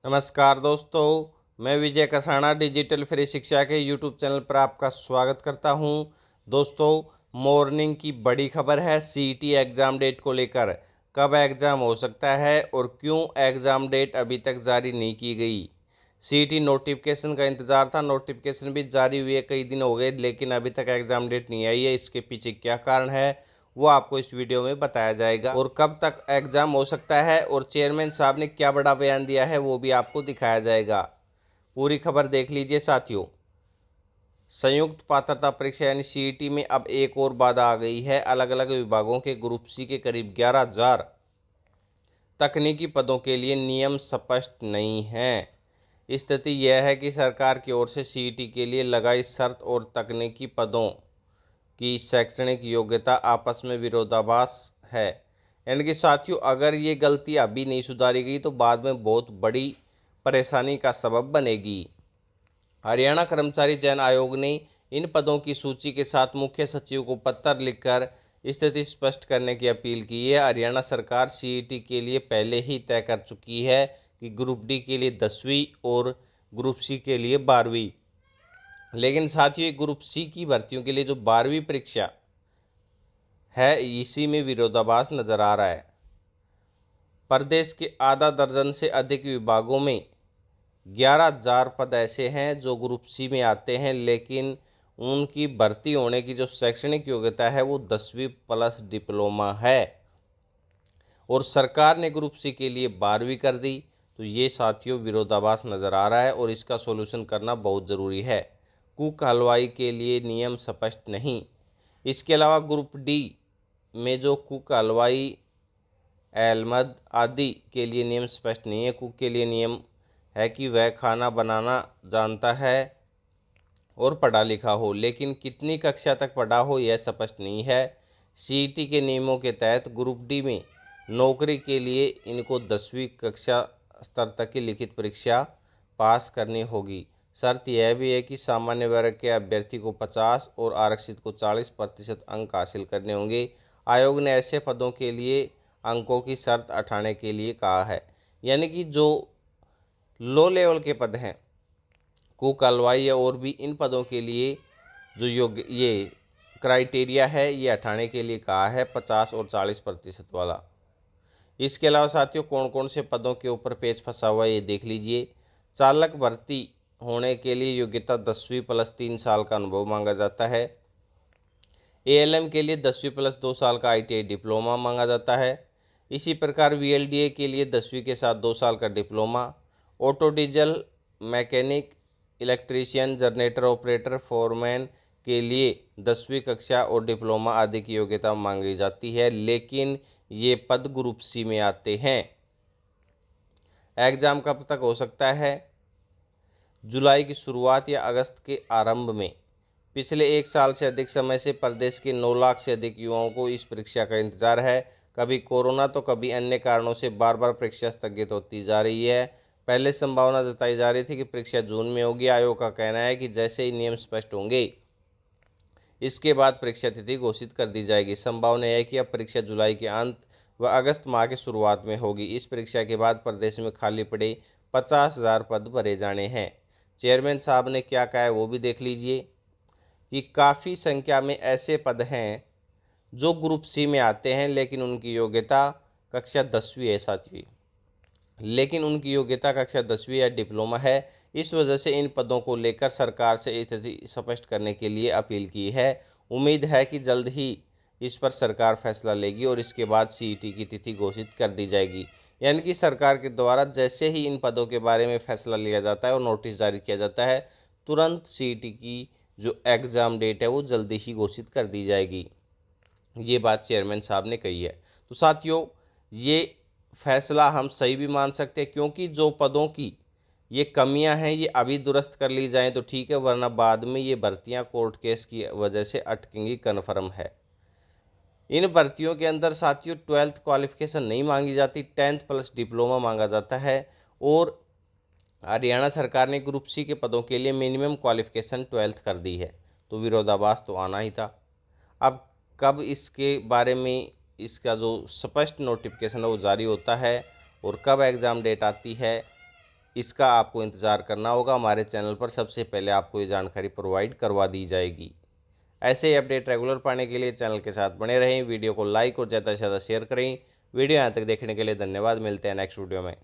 नमस्कार दोस्तों, मैं विजय कसाना डिजिटल फ्री शिक्षा के यूट्यूब चैनल पर आपका स्वागत करता हूं। दोस्तों, मॉर्निंग की बड़ी खबर है सीईटी एग्ज़ाम डेट को लेकर। कब एग्ज़ाम हो सकता है और क्यों एग्ज़ाम डेट अभी तक जारी नहीं की गई। सीईटी नोटिफिकेशन का इंतज़ार था, नोटिफिकेशन भी जारी हुए कई दिन हो गए, लेकिन अभी तक एग्ज़ाम डेट नहीं आई है। इसके पीछे क्या कारण है वो आपको इस वीडियो में बताया जाएगा, और कब तक एग्ज़ाम हो सकता है और चेयरमैन साहब ने क्या बड़ा बयान दिया है वो भी आपको दिखाया जाएगा। पूरी खबर देख लीजिए साथियों। संयुक्त पात्रता परीक्षा यानी सीईटी में अब एक और बाधा आ गई है। अलग अलग विभागों के ग्रुप सी के करीब 11,000 तकनीकी पदों के लिए नियम स्पष्ट नहीं है। स्थिति यह है कि सरकार की ओर से सीईटी के लिए लगाई शर्त और तकनीकी पदों की शैक्षणिक योग्यता आपस में विरोधाभास है। यानी कि साथियों, अगर ये गलती अभी नहीं सुधारी गई तो बाद में बहुत बड़ी परेशानी का सबब बनेगी। हरियाणा कर्मचारी चयन आयोग ने इन पदों की सूची के साथ मुख्य सचिव को पत्र लिखकर स्थिति स्पष्ट करने की अपील की है। हरियाणा सरकार सीईटी के लिए पहले ही तय कर चुकी है कि ग्रुप डी के लिए 10वीं और ग्रुप सी के लिए 12वीं। लेकिन साथियों, ग्रुप सी की भर्तियों के लिए जो 12वीं परीक्षा है, इसी में विरोधाभास नजर आ रहा है। प्रदेश के आधा दर्जन से अधिक विभागों में 11,000 पद ऐसे हैं जो ग्रुप सी में आते हैं, लेकिन उनकी भर्ती होने की जो शैक्षणिक योग्यता है वो 10वीं प्लस डिप्लोमा है, और सरकार ने ग्रुप सी के लिए 12वीं कर दी। तो ये साथियों विरोधाभास नज़र आ रहा है और इसका सोल्यूशन करना बहुत ज़रूरी है। कुक हलवाई के लिए नियम स्पष्ट नहीं। इसके अलावा ग्रुप डी में जो कुक हलवाई एलमद आदि के लिए नियम स्पष्ट नहीं है। कुक के लिए नियम है कि वह खाना बनाना जानता है और पढ़ा लिखा हो, लेकिन कितनी कक्षा तक पढ़ा हो यह स्पष्ट नहीं है। सीईटी के नियमों के तहत ग्रुप डी में नौकरी के लिए इनको 10वीं कक्षा स्तर तक की लिखित परीक्षा पास करनी होगी। शर्त यह भी है कि सामान्य वर्ग के अभ्यर्थी को 50 और आरक्षित को 40% अंक हासिल करने होंगे। आयोग ने ऐसे पदों के लिए अंकों की शर्त हटाने के लिए कहा है। यानी कि जो लो लेवल के पद हैं, कुक हलवाई या और भी, इन पदों के लिए जो योग्य ये क्राइटेरिया है ये हटाने के लिए कहा है, 50 और 40% वाला। इसके अलावा साथियों, कौन कौन से पदों के ऊपर पेच फंसा हुआ है ये देख लीजिए। चालक भर्ती होने के लिए योग्यता 10वीं प्लस 3 साल का अनुभव मांगा जाता है। एएलएम के लिए 10वीं प्लस 2 साल का आईटीआई डिप्लोमा मांगा जाता है। इसी प्रकार वीएलडीए के लिए 10वीं के साथ 2 साल का diploma. Auto diesel mechanic, electrician, generator operator, foreman के लिए 10वीं कक्षा और डिप्लोमा आदि की योग्यता मांगी जाती है, लेकिन ये पद ग्रुप सी में आते हैं। एग्ज़ाम कब तक हो सकता है? जुलाई की शुरुआत या अगस्त के आरंभ में। पिछले एक साल से अधिक समय से प्रदेश के 9 लाख से अधिक युवाओं को इस परीक्षा का इंतजार है। कभी कोरोना तो कभी अन्य कारणों से बार बार परीक्षा स्थगित होती जा रही है। पहले संभावना जताई जा रही थी कि परीक्षा जून में होगी। आयोग का कहना है कि जैसे ही नियम स्पष्ट होंगे इसके बाद परीक्षा तिथि घोषित कर दी जाएगी। संभावना है कि अब परीक्षा जुलाई के अंत व अगस्त माह की शुरुआत में होगी। इस परीक्षा के बाद प्रदेश में खाली पड़े 50,000 पद भरे जाने हैं। चेयरमैन साहब ने क्या कहा है वो भी देख लीजिए कि काफ़ी संख्या में ऐसे पद हैं जो ग्रुप सी में आते हैं, लेकिन उनकी योग्यता कक्षा 10वीं है साथियों। लेकिन उनकी योग्यता कक्षा 10वीं या डिप्लोमा है। इस वजह से इन पदों को लेकर सरकार से स्थिति स्पष्ट करने के लिए अपील की है। उम्मीद है कि जल्द ही इस पर सरकार फैसला लेगी और इसके बाद सीईटी की तिथि घोषित कर दी जाएगी। यानी कि सरकार के द्वारा जैसे ही इन पदों के बारे में फैसला लिया जाता है और नोटिस जारी किया जाता है, तुरंत सीईटी की जो एग्ज़ाम डेट है वो जल्दी ही घोषित कर दी जाएगी। ये बात चेयरमैन साहब ने कही है। तो साथियों, ये फैसला हम सही भी मान सकते हैं, क्योंकि जो पदों की ये कमियां हैं ये अभी दुरुस्त कर ली जाएं तो ठीक है, वरना बाद में ये भर्तियां कोर्ट केस की वजह से अटकेंगी, कन्फर्म है। इन भर्तियों के अंदर साथियों 12th क्वालिफिकेशन नहीं मांगी जाती, 10th प्लस डिप्लोमा मांगा जाता है। और हरियाणा सरकार ने ग्रुप सी के पदों के लिए मिनिमम क्वालिफिकेशन 12th कर दी है। तो विरोधाभास तो आना ही था। अब कब इसके बारे में इसका जो स्पष्ट नोटिफिकेशन है वो जारी होता है और कब एग्ज़ाम डेट आती है, इसका आपको इंतज़ार करना होगा। हमारे चैनल पर सबसे पहले आपको ये जानकारी प्रोवाइड करवा दी जाएगी। ऐसे ही अपडेट रेगुलर पाने के लिए चैनल के साथ बने रहें। वीडियो को लाइक और ज़्यादा से ज़्यादा शेयर करें। वीडियो यहाँ तक देखने के लिए धन्यवाद। मिलते हैं नेक्स्ट वीडियो में।